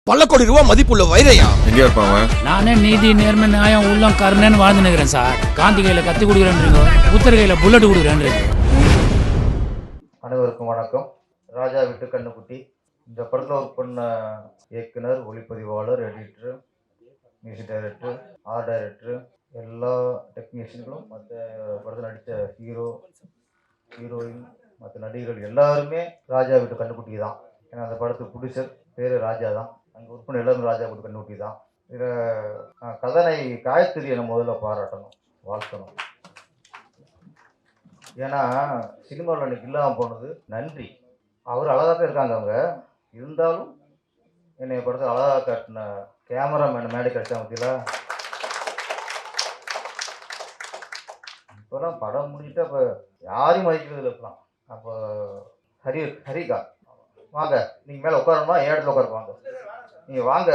பல கோடி ரூபா மதிப்புள்ள வைரையா. எங்க இருப்பாங்க? நானே நீதி நேர்மை நியாயம் உள்ளம் கருணன்னு வாழ்ந்து நிற்கிறேன் சார். காந்தி கையில கத்தி கொடுக்குறேன்றீங்க, புத்தர் கையில புல்லட் கொடுக்குறேன்றீங்க. அனைவருக்கும் வணக்கம். ராஜா விட்டு கண்ணுக்குட்டி இந்த படத்தில் ஒர்க் பண்ண இயக்குனர், ஒளிப்பதிவாளர், editor, music director, art director, எல்லா டெக்னீஷியன்களும், மற்ற படத்தில் நடித்த ஹீரோ, ஹீரோயின், மற்ற நடிகர்கள் எல்லாருமே ராஜா விட்டு கண்ணுக்குட்டி தான். ஏன்னா அந்த படத்துக்கு ப்ரொடியூசர் பேர் ராஜா தான். அங்கே ஒர்க் பண்ண எல்லாரும் ராஜா விட்டு கண்ணுக்குட்டி தான். இதில் கதனை காயத்ரியை நம்ம முதல்ல பாராட்டணும், வாழ்த்தணும். ஏன்னா சினிமாவில் அன்றைக்கி இல்லாமல் போனது நன்றி. அவர் அழகாக தான் இருக்காங்க, அவங்க இருந்தாலும் என்னை படத்தில் அழகாக காட்டின கேமராமேன் மேடை கிடைச்சா பற்றியில. இப்போலாம் படம் முடிச்சுட்டு அப்போ யாரையும் மதிக்கிறது இல்லை. இப்போலாம் அப்போ ஹரிகா வாங்க, நீங்கள் மேலே உட்காரணுமா, ஏன் இடத்துல உட்காருவாங்க, நீங்கள் வாங்க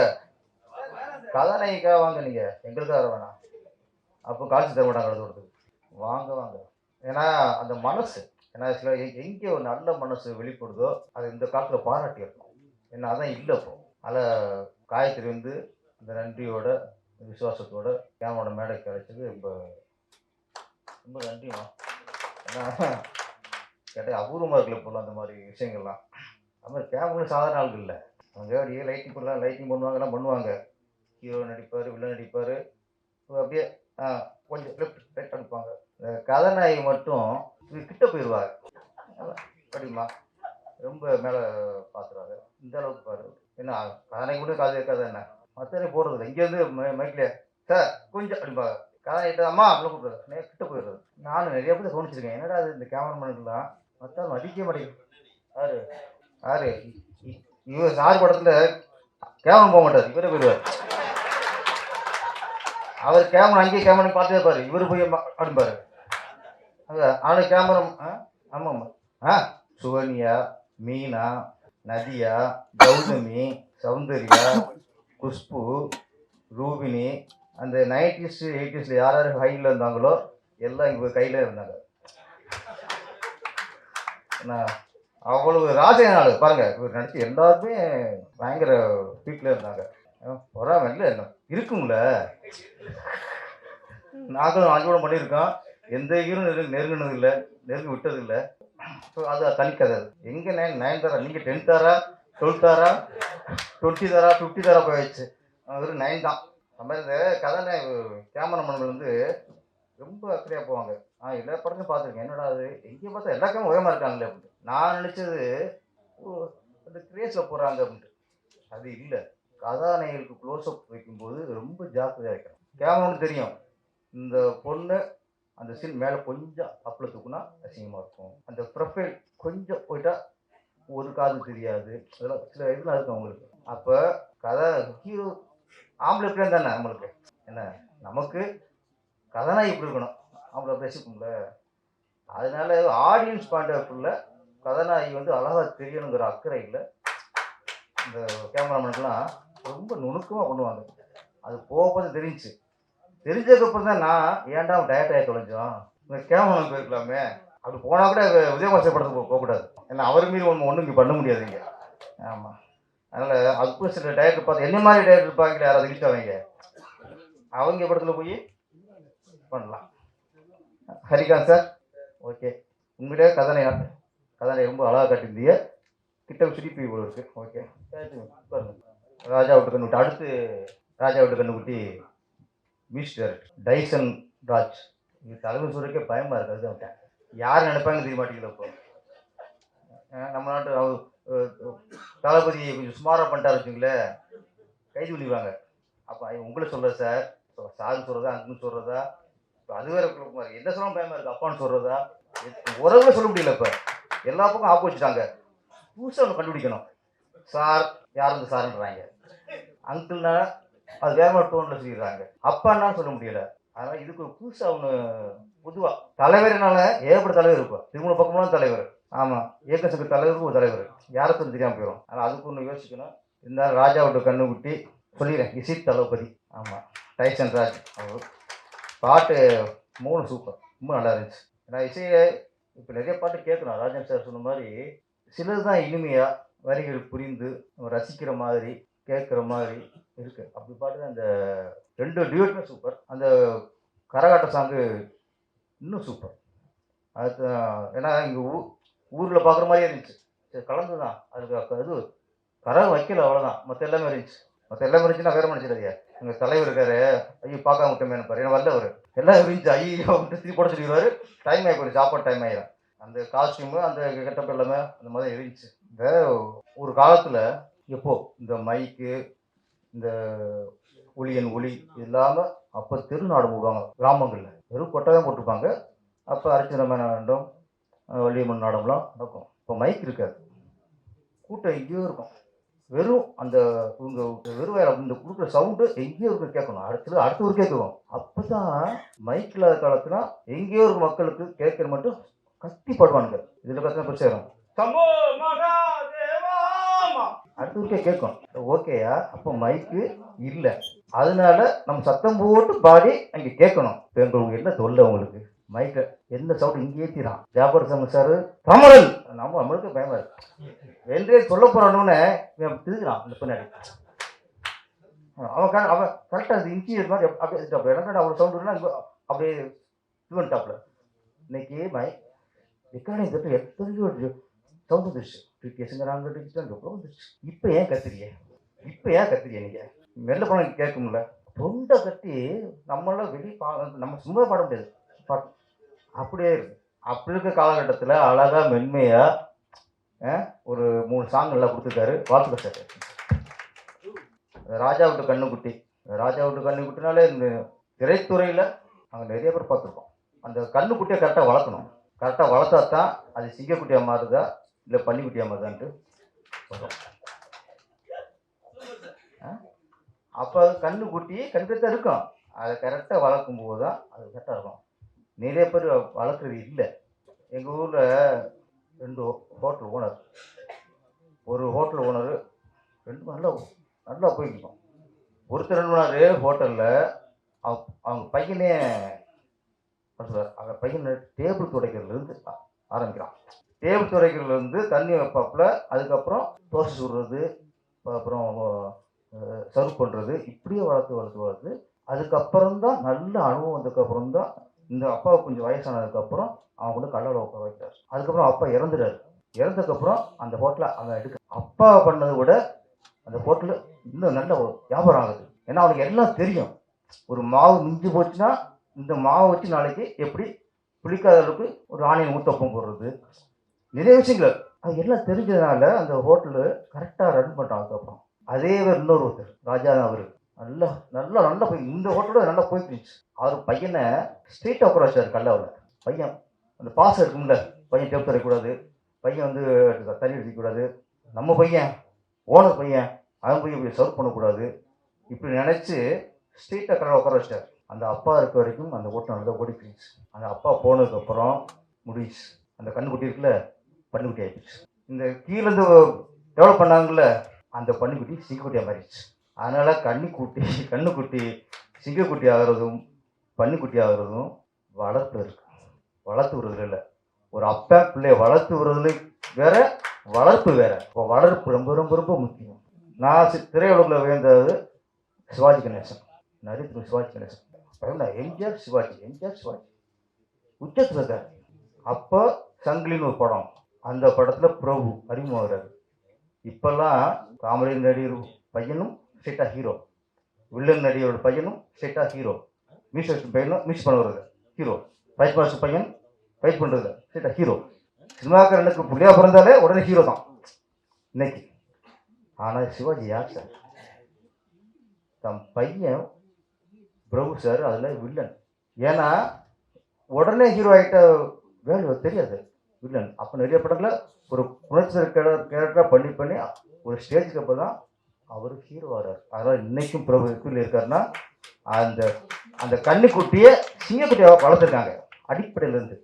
கதாநாயகிக்காக வாங்க, நீங்கள் எங்களுக்காக வேணாம். அப்போ காட்சி தர மாட்டாங்க அடுத்து வாங்க வாங்க. ஏன்னா அந்த மனசு, ஏன்னா சில எங்கே ஒரு நல்ல மனசு வெளிப்படுதோ அது இந்த காலத்தில் பாராட்டி இருக்கணும். ஏன்னா அதான் இல்லை இப்போ. அதில் காயத்ரி வந்து அந்த நன்றியோட விசுவாசத்தோட கேமரோட மேடை கிடைச்சது ரொம்ப ரொம்ப நன்றிமா. ஏன்னா கேட்டால் அபூர்வமாக இருக்குல்ல இப்போலாம் அந்த மாதிரி விஷயங்கள்லாம். அது மாதிரி கேமரா சாதாரண ஆளுக்கு இல்லை. அவங்க அப்படியே லைட்டிங் பண்ணலாம், லைட்டிங் பண்ணுவாங்க, எல்லாம் பண்ணுவாங்க. ஹீரோ நடிப்பார், வில்லன் நடிப்பார், அப்படியே கொஞ்சம் லெஃப்ட் ரைட் அனுப்பாங்க. கதாநாயகி மட்டும் கிட்ட போயிடுவார். அப்படிமா ரொம்ப மேலே பார்த்துருவாரு. இந்த அளவுக்கு பாரு. என்ன கதாநாயகி மட்டும் காது இருக்காது, என்ன மற்றவரை போடுறது இங்கேருந்து மைக்கில் சார் கொஞ்சம் அப்படிம்பாங்க. கதாநாயகிட்ட அம்மா அப்படின்னு கூப்பிடுறது, கிட்ட போயிடுறது. நானும் நிறைய பேர் தோணிச்சிருக்கேன், என்னடா அது இந்த கேமராமேனுக்குலாம் மற்ற அடிக்க மாட்டேங்குது. யாரு யாரு இவர் சார் படத்தில் கேமரா போக மாட்டார், இவரே போயிடுவார். அவர் கேமரா அங்கேயே கேமரா பார்த்துட்டே பாரு, இவர் போய் அப்படிம்பாரு. ஆனால் கேமரா ஆமாம் சுகன்யா, மீனா, நதியா, கௌதமி, சௌந்தர்யா, குஷ்பு, ரூபினி, அந்த 90s 80s யார் யார் ஹையில் இருந்தாங்களோ எல்லாம் இவங்க கையில் இருந்தாங்க. அவ்வளவு ராஜநாடு பாருங்கள். இவர் நடிச்சு எல்லாருமே பயங்கர பீக்கில் இருந்தாங்க. பொறாம இல்லை என்ன இருக்குங்கள. நாங்களும் 5 படம் பண்ணியிருக்கோம், எந்த ஹீரும் நெருங்கினது இல்லை, நெருங்கி விட்டது இல்லை. ஸோ அது தனிக்கதை. எங்கே 9 தாரா, நீங்கள் 10 தாரா, 12 தாரா, 20 தாரா, 50 தாரா போயிடுச்சு. ஒரு 9 தான். அந்த மாதிரி இந்த கதை கேமராமேன்கள் வந்து ரொம்ப அக்கறையாக போவாங்க. எல்லா படத்தையும் பார்த்துருக்கேன். என்னடா அது எங்கேயும் பார்த்தா எல்லா கேமரா ஒரே மாதிரி இருக்காங்களே அப்படின்ட்டு. நான் நினச்சது அந்த கிரேஸில் போகிறாங்க அப்படின்ட்டு. அது இல்லை. கதாநாயகர்களுக்கு க்ளோஸ்அப் வைக்கும்போது ரொம்ப ஜாக்கிரதையாக வைக்கணும். கேமரான்னு தெரியும் இந்த பொண்ணு அந்த சீன் மேலே கொஞ்சம் அப்பில் தூக்குனா அசிங்கமாக இருக்கும், அந்த ப்ரொஃபைல் கொஞ்சம் போயிட்டா ஒரு காது தெரியாது, அதெல்லாம் சில இதெல்லாம் இருக்கும் அவங்களுக்கு. அப்போ கதை ஹீரோ ஆம்பளை எப்படியா தானே நம்மளுக்கு என்ன, நமக்கு கதாநாயகி இப்படி இருக்கணும், அவங்கள பேசிக்கும்ல. அதனால ஆடியன்ஸ் பாயிண்ட் ஆஃப் வியூவில் கதாநாயகி வந்து அழகாக தெரியணுங்கிற அக்கறை இல்லை. இந்த கேமராமேனுக்கெலாம் ரொம்ப நுணுக்கமாக பண்ணுவாங்க. அது போக தெரிஞ்சு தெரிஞ்சதுக்கப்புறம் தான் நான் ஏன்டா டயட் ஆகி தொலைஞ்சோம், இந்த கேமராமேன் போயிருக்கலாமே அப்படி போனால் கூட விஜயபாஸ்கர் படத்துக்கு போகக்கூடாது. ஏன்னா அவர் மீறி ஒன்றும் இங்கே பண்ண முடியாது இங்கே. ஆமாம். அதனால் அப்போ சில டயரக்டர் பார்த்து என்ன மாதிரி டயரக்டர் இருப்பாங்களே யாராவது ரீச் ஆவீங்க, அவங்க படத்தில் போய் பண்ணலாம். ஹரிகாந்த் சார் ஓகே, உங்களே கதாநாயகி ரொம்ப அழகாக காட்டியிருந்தீங்க, கிட்ட சிரிப்பு இவ்வளோ இருக்குது. ஓகே ராஜா விட்டு கண்ணுக்குட்டி. அடுத்து ராஜா விட்டு கண்ணுக்குட்டி மியூசிக் டைரக்டர் டைசன் ராஜ். இது தலைமை சொல்றதுக்கே பயமாக இருக்காது. அவன் யார் நினைப்பாங்கன்னு தெரிய மாட்டேங்குது. இப்போ நம்ம நாட்டு தளபதி கொஞ்சம் சுமாராக பண்ணிட்டாரு வச்சுங்களேன், கைது பண்ணிடுவாங்க. அப்போ உங்களை சொல்கிறேன் சார், சாருன்னு சொல்கிறதா அங்குன்னு சொல்கிறதா, இப்போ அது வேறு என்ன சொல்லணும் பயமாக இருக்குது. அப்பான்னு சொல்கிறதா உறவுல சொல்ல முடியல. இப்போ எல்லா பக்கம் ஆப்பு வச்சுட்டாங்க. புதுசாக ஒன்று கண்டுபிடிக்கணும். சார் யார் வந்து சாருன்றாங்க, அங்கிள்னா அது வேற மாதிரி டோனில் சொல்லிடுறாங்க, அப்பான்னு சொல்ல முடியல. அதனால் இதுக்கு ஒரு புதுசாக ஒன்று பொதுவாக தலைவர்னால ஏகப்பட்ட தலைவர் இருப்போம். திருமண பக்கம்லாம் தலைவர். ஆமாம், இயக்க சங்க தலைவருக்கு ஒரு தலைவர், யாரை சொல்லி தெரியாமல் போயிடும். ஆனால் அதுக்கு ஒன்று யோசிக்கணும். இருந்தாலும் ராஜா விட்டு கண்ணுக்குட்டி சொல்லிடுறேன், இசை தளபதி. ஆமாம், டைசன் ராஜ். அவர் பாட்டு 3 சூப்பர், ரொம்ப நல்லா இருந்துச்சு. நான் இசையை இப்போ நிறைய பாட்டு கேட்குறோம். ராஜன் சார் சொன்ன மாதிரி சிலது தான் இனிமையாக வரிகள் புரிந்து ரசிக்கிற மாதிரி கேட்குற மாதிரி இருக்கு. அப்படி பாட்டு அந்த 2 டியூட்டுமே சூப்பர். அந்த கரகாட்ட சாங்கு இன்னும் சூப்பர். அது ஏன்னா இங்கே ஊரில் பார்க்குற மாதிரியே இருந்துச்சு. சரி கலந்து தான் அதுக்கு இது கரகம் வைக்கல அவ்வளோதான். மற்ற எல்லாமே இருந்துச்சு. மற்ற எல்லாமே இருந்துச்சுன்னா வேற மனுஷன் எங்கள் தலைவர் இருக்காரு, ஐயோ பார்க்காம விட்டோமே நினைப்பாரு. ஏன்னா வரல அவர் எல்லாம் இருந்துச்சு. ஐயோ விட்டு திருப்பி போட சொல்லிடுவார். டைம் ஆகி போயிடும், சாப்பாடு டைம் ஆகிடும். அந்த காஸ்டியூமு அந்த கெட்டப் எல்லாமே அந்த மாதிரி இருந்துச்சு. இந்த ஒரு காலத்தில் எப்போ இந்த மைக்கு இந்த ஒளியன் ஒளி இல்லாமல் அப்போ திருநாடு போடுவாங்க கிராமங்களில். வெறும் கொட்டை தான் போட்டிருப்பாங்க. அப்போ அர்ச்சனை நாடம் வள்ளியம்மன் நாடம்லாம் நடக்கும். இப்போ மைக் இருக்காது, கூட்டம் எங்கேயோ இருக்கும். வெறும் அந்த இவங்க வெறும் இந்த கொடுக்குற சவுண்டு எங்கேயோ இருக்கு கேட்கணும். அடுத்த ஊர் கேட்குவோம். அப்போ தான் மைக் இல்லாத காலத்துல எங்கேயோ ஒரு மக்களுக்கு கேட்குற மட்டும் கத்தி பாடுவானுங்க. இதில் பார்த்தா போய் சேரும் அடுத்த ஊருக்கே கேட்கும். ஓகேயா, அப்போ மைக்கு இல்லை, அதனால நம்ம சத்தம் போட்டு பாடி அங்கே கேட்கணும். இப்போ எங்களுக்கு என்ன தொல்லை உங்களுக்கு மைக்க எந்த சவுண்ட் இங்கே ஏற்றிடான். ஜாபர் சங்க சார் தமிழன் நம்மளுக்கு பயமா இருக்கு. வென்றே சொல்ல போறானு திருக்கிறான் இந்த பின்னாடி. அவன் கரெக்டாக அது இன்ச்சி மாதிரி அப்படியே எனக்கு அவ்வளோ சவுண்ட் அப்படியே இவன் டாப்ல. இன்னைக்கு ரெக்கார்டிங் தட்டு எத்தனையோ சவுண்ட் வந்துருச்சு. கேசுங்கிறாங்க வந்துருச்சு. இப்போ ஏன் கத்துறிய நீங்கள் மெல்ல பணம் கேட்கும்ல. தொண்டை கட்டி நம்மளாம் வெளியே நம்ம சும்மா பாட முடியாது பாட்டு. அப்படியே இருக்கு. அப்படி இருக்க காலகட்டத்தில் அழகா மென்மையா ஒரு 3 சாங் நல்லா கொடுத்துருக்காரு. வாழ்த்துக்கள் சார். ராஜா விட்டு கண்ணுக்குட்டி. ராஜா விட்டு கண்ணுக்குட்டினாலே இந்த திரைத்துறையில் நாங்கள் நிறைய பேர் பார்த்துருக்கோம். அந்த கண்ணுக்குட்டியை கரெக்டாக வளர்க்கணும். கரெக்டாக வளர்த்தா தான் அது சிங்கக்குட்டியாக மாறுதா இல்லை பன்னிக்குட்டியாக மாறுதான்ட்டு சொல்கிறோம். அப்போ அது கண்ணுக்குட்டி கண்டிப்பாக இருக்கும். அதை கரெக்டாக வளர்க்கும் போது தான் அது கரெக்டாக இருக்கும். நிறைய பேர் வளர்க்குறது இல்லை. எங்கள் ஊரில் 2 ஹோட்டல் ஓனர், ஒரு ஹோட்டல் ஓனர் 2 நல்லா போய்க்கும். ஒருத்தர் என்ன ஹோட்டலில் அவங்க பையனே அந்த பையனை டேபிள் துடைக்கிறதுலேருந்து ஆரம்பிக்கிறான். டேபிள் துடைக்கிறதுலேருந்து தண்ணி வைப்பாப்பில், அதுக்கப்புறம் தோசை சுடுறது, அப்புறம் சர்வ் பண்ணுறது, இப்படியே வளர்த்து அதுக்கப்புறம் தான் நல்ல அனுபவம் வந்ததுக்கப்புறம் தான் இந்த அப்பாவுக்கு கொஞ்சம் வயசானதுக்கப்புறம் அவங்க வந்து கடலை உட்கார வைக்கிறார். அதுக்கப்புறம் அப்பா இறந்துட்டார். இறந்ததுக்கப்புறம் அந்த ஹோட்டலை அவன் எடுக்க அப்பா பண்ணதை விட அந்த ஹோட்டலு இன்னும் நல்ல வியாபாரம் ஆகுது. ஏன்னா அவனுக்கு எல்லாம் தெரியும். ஒரு மாவு மிஞ்சி போச்சுன்னா இந்த மாவை வச்சு நாளைக்கு எப்படி பிடிக்காத அளவுக்கு ஒரு ஆனியன் ஊத்தப்பம் போடுறது, நிறைய விஷயங்கள் அது எல்லாம் தெரிஞ்சதுனால அந்த ஹோட்டலு கரெக்டாக ரன் பண்ணுறான். அதுக்கப்புறம் அதே பேர் இன்னொரு ஒருத்தர் ராஜா தான். அவர் நல்லா போய் இந்த ஹோட்டலோட நல்லா போயிட்டுருந்துச்சு. அவர் பையனை ஸ்ட்ரீட்டாக உட்கார வச்சார் கல்லாவில். பையன் அந்த பாசம் இருக்கும்ல, பையன் டேப் தரக்கூடாது, பையன் வந்து தண்ணி அடிக்கக்கூடாது, நம்ம பையன் ஓனர் பையன் அவன் போய் இப்படி சர்வ் பண்ணக்கூடாது, இப்படி நினச்சி ஸ்ட்ரீட்டாக கடலை உட்கார வச்சார். அந்த அப்பா இருக்க வரைக்கும் அந்த ஹோட்டல் நல்லா ஓடிப்பிடுச்சு. அந்த அப்பா போனதுக்கப்புறம் முடிச்சு அந்த கண்ணுக்குட்டி இருக்குல்ல பன்னிக்குட்டி ஆகிடுச்சு. இந்த கீழேருந்து டெவலப் பண்ணாங்கல்ல அந்த பன்னிக்குட்டி சிங்கக்குட்டியாக மாறிடுச்சு. அதனால் கண்ணுக்குட்டி சிங்கக்குட்டி ஆகிறதும் பன்னிக்குட்டி ஆகிறதும் வளர்ப்பு இருக்கு. வளர்த்து விடுறதுல இல்லை. ஒரு அப்பா பிள்ளைய வளர்த்து விடுறதுல வேற, வளர்ப்பு வேற. இப்போ வளர்ப்பு ரொம்ப ரொம்ப ரொம்ப முக்கியம். நான் திரையுலகில் வேந்தது சிவாஜி கணேசன், நிறைய சிவாஜி கணேசன், எம்ஜிஆர் சிவாஜி உச்சத்தில் இருக்கார். அப்போ சங்கிலின்னு ஒரு படம், அந்த படத்தில் பிரபு அறிமுகமாகிறாரு. இப்போல்லாம் காமெடி நடிகர் பையனும் ஸ்ட்ரெயிட்டாக ஹீரோ, வில்லன் நடிகரோட பையனும் ஸ்ட்ரெயிட்டாக ஹீரோ, மியூசிக் பையனும் மிக்ஸ் பண்ண வருது ஹீரோ, ஃபைட் மாஸ்டர் பையன் ஃபைட் பண்ணுறது ஸ்ட்ரெயிட்டாக ஹீரோ. சினிமாக்காரனுக்கு புள்ளியா பிறந்தாலே உடனே ஹீரோ தான் இன்னைக்கு. ஆனால் சிவாஜி யார் சார்? தம் பையன் பிரபு சார் அதில் வில்லன். ஏன்னா உடனே ஹீரோ ஆகிட்ட வேல்யூ தெரியாது வில்லன். அப்போ நிறைய படத்தில் ஒரு புணர்ச்சி கேரக்டராக பண்ணி ஒரு ஸ்டேஜுக்கு அப்போ தான் அவர் ஹீரோ ஆகிறார். அதனால் இன்றைக்கும் பிரபு எப்படி இருக்காருன்னா அந்த அந்த கன்னிக்குட்டியை சிங்கக்குட்டியாக வளர்த்துருக்காங்க அடிப்படையிலேருந்து.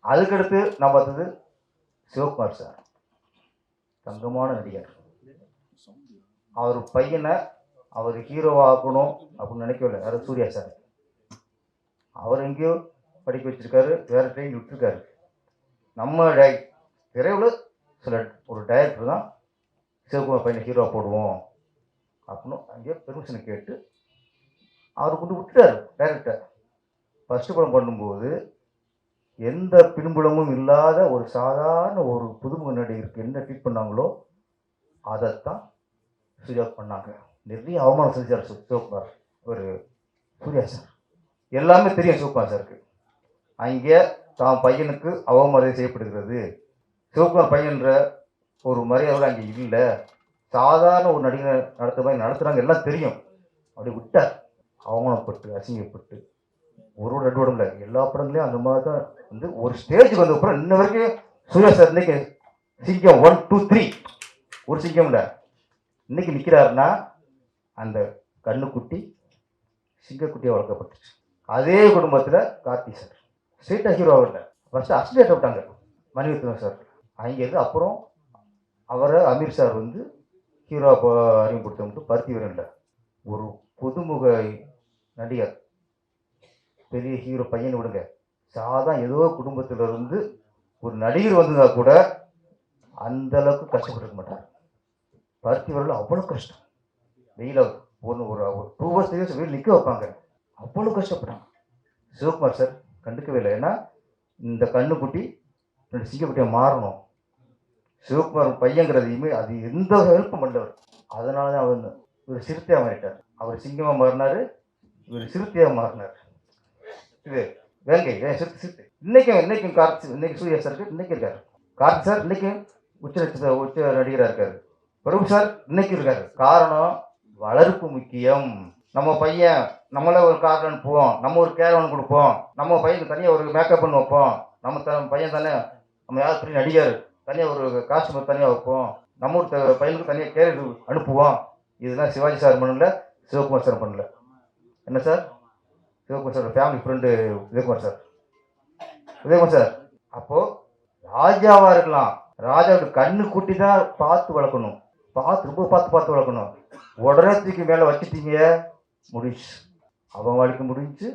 அதுக்கடுத்து நான் பார்த்தது சிவகுமார் சார், தங்கமான நடிகர். அவர் பையனை அவர் ஹீரோவாகணும் அப்படின்னு நினைக்கவில்லை. யாரும் சூர்யா சார், அவர் எங்கேயோ படிக்க வச்சிருக்காரு, வேறு ட்ரெயின் விட்டுருக்காரு. நம்ம திரையுல சில ஒரு டைரக்டர் தான் சிவகுமார் பையனை ஹீரோ போடுவோம் பார்க்கணும் அங்கேயே பெர்மிஷனை கேட்டு அவர் கொண்டு விட்டுட்டார் டைரக்டர். ஃபஸ்ட்டு படம் பண்ணும்போது எந்த பின்புலமும் இல்லாத ஒரு சாதாரண ஒரு புதுமுக நடிகருக்கு என்ன ட்ரீட் பண்ணாங்களோ அதைத்தான் சூர்யா பண்ணாங்க. நிறைய அவமானம் செஞ்சார் சிவகுமார். ஒரு சூர்யா சார் எல்லாமே தெரியும் சிவகுமார் சாருக்கு. அங்கே தான் பையனுக்கு அவமரியாதை செய்யப்படுகிறது, சிவகுமார் பையன்ற ஒரு மரியாதை அங்கே இல்லை, சாதாரண ஒரு நடிகரை நடத்துகிற மாதிரி நடத்துகிறாங்க எல்லாம் தெரியும். அப்படி விட்டார். அவமானப்பட்டு அசிங்கப்பட்டு ஒரு ரெண்டு படம் இல்லை, எல்லா படங்களையும் அந்த மாதிரி தான் வந்து ஒரு ஸ்டேஜுக்கு வந்த அப்புறம் இன்ன வரைக்கும் சூர்யா சார் இன்னைக்கு சிங்கம் 1 2 3 ஒரு சிங்கம் இல்லை. இன்னைக்கு நிற்கிறாருன்னா அந்த கண்ணுக்குட்டி சிங்கக்குட்டியை வளர்க்கப்பட்டுச்சு. அதே குடும்பத்தில் கார்த்தி சார் ஸ்ட்ரெயிட்டாக ஹீரோ இல்லை, ஃபஸ்ட்டு அசிஸ்டேட் விட்டாங்க மணிரத்னம் சார். அங்கேருந்து அப்புறம் அவரை அமீர் சார் வந்து ஹீரோ அறிமுகப்படுத்த பருத்தி வீரனில் ஒரு புதுமுக நடிகர், பெரிய ஹீரோ பையன் விடுங்க, சாதா ஏதோ குடும்பத்திலிருந்து ஒரு நடிகர் வந்ததா கூட அந்த அளவுக்கு கஷ்டப்பட்டுருக்க மாட்டார். பருத்தி வீரனில் அவ்வளோ கஷ்டம், வெயில ஒரு 2 hours 3 hours வெயில் நிற்க வைப்பாங்க, அவ்வளோ கஷ்டப்பட்டாங்க. சிவகுமார் சார் கண்டுக்கவே இல்லை. ஏன்னா இந்த கண்ணுக்குட்டி ரெண்டு சிங்கக்குட்டியை மாறணும், சிவகுமார் பையங்கிறதையுமே அது எந்த ஹெல்ப்பும் பண்ணவர். அதனால தான் அவர் இவர் சிறுத்தையாக மாறிட்டார். அவர் சிங்கமாக மாறினார், இவர் சிறுத்தையாக மாறினார். இது வேங்கை சிறுத்தை இன்னைக்கும் கார்த்தி இன்னைக்கு சூர்யா சாருக்கு இன்னைக்கு இருக்காரு. கார்த்தி சார் இன்னைக்கும் உச்ச நடிகராக இருக்காரு. பிரபு சார் இன்னைக்கு இருக்காரு. காரணம் வளர்ப்பு முக்கியம். நம்ம பையன் நம்மளே ஒரு கார் அனுப்புவோம், நம்ம ஒரு கேரவன் கொடுப்போம், நம்ம பையனுக்கு தனியாக ஒரு மேக்கப் பண்ணி வைப்போம், நம்ம பையன் தானே நம்ம யார் பெரிய நடிகர் தனியாக ஒரு காஸ்டியூமர் தனியாக வைப்போம், நம்ம ஒரு பையனுக்கு தனியாக கேரட் அனுப்புவோம். இதெல்லாம் சிவாஜி சார் பண்ணல, சிவகுமார் சார் பண்ணல. என்ன sir, Sivakumar sir family friend Udayakumar sir. அப்போது ராஜாவாக இருக்கலாம், ராஜாவுக்கு கண்ணு கூட்டி தான் பார்த்து வளர்க்கணும், ரொம்ப பார்த்து வளர்க்கணும். உடனே தூக்கி மேலே வச்சுட்டீங்க முடிச்சு, அவன் வாழ்க்கை முடிஞ்சு,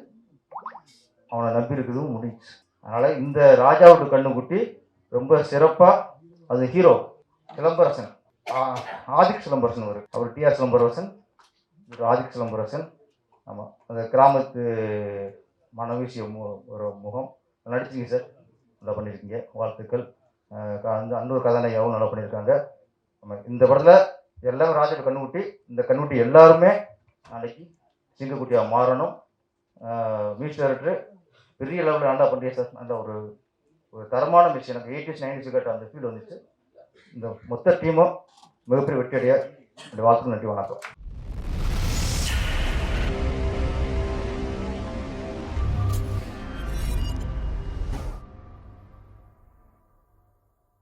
அவனை நம்பி இருக்குதும் முடிஞ்சு. அதனால் இந்த ராஜாவுக்கு கண்ணு குட்டி ரொம்ப சிறப்பாக, அது ஹீரோ சிலம்பரசன், ஆதிக் சிலம்பரசன் வரும், அவர் டிஆர் சிலம்பரசன், இவர் ஆதிக் சிலம்பரசன். ஆமாம், அந்த கிராமத்து மனவீசிய ஒரு முகம் நடிச்சிங்க சார், நல்லா பண்ணியிருக்கீங்க, வாழ்த்துக்கள். இன்னொரு கதாநாயகியாகவும் நல்லா பண்ணியிருக்காங்க. ஆமாம், இந்த படத்தில் எல்லாமே ராஜாவோட கண்ணுக்குட்டி. இந்த கண்ணுக்குட்டி எல்லாருமே நாளைக்கு சிங்கக்குட்டியாக மாறணும். மியூசிக் டைரக்டர் பெரிய லெவலில் நல்லா பண்ணுறீங்க சார், நல்ல ஒரு தரமான மியூசிக். எனக்கு 80s 90s கேட்ட அந்த ஃபீல் வந்துச்சு. இந்த மொத்த டீமும் மிகப்பெரிய வெற்றியடைய இந்த வாழ்த்துக்கள். நன்றி, வணக்கம்.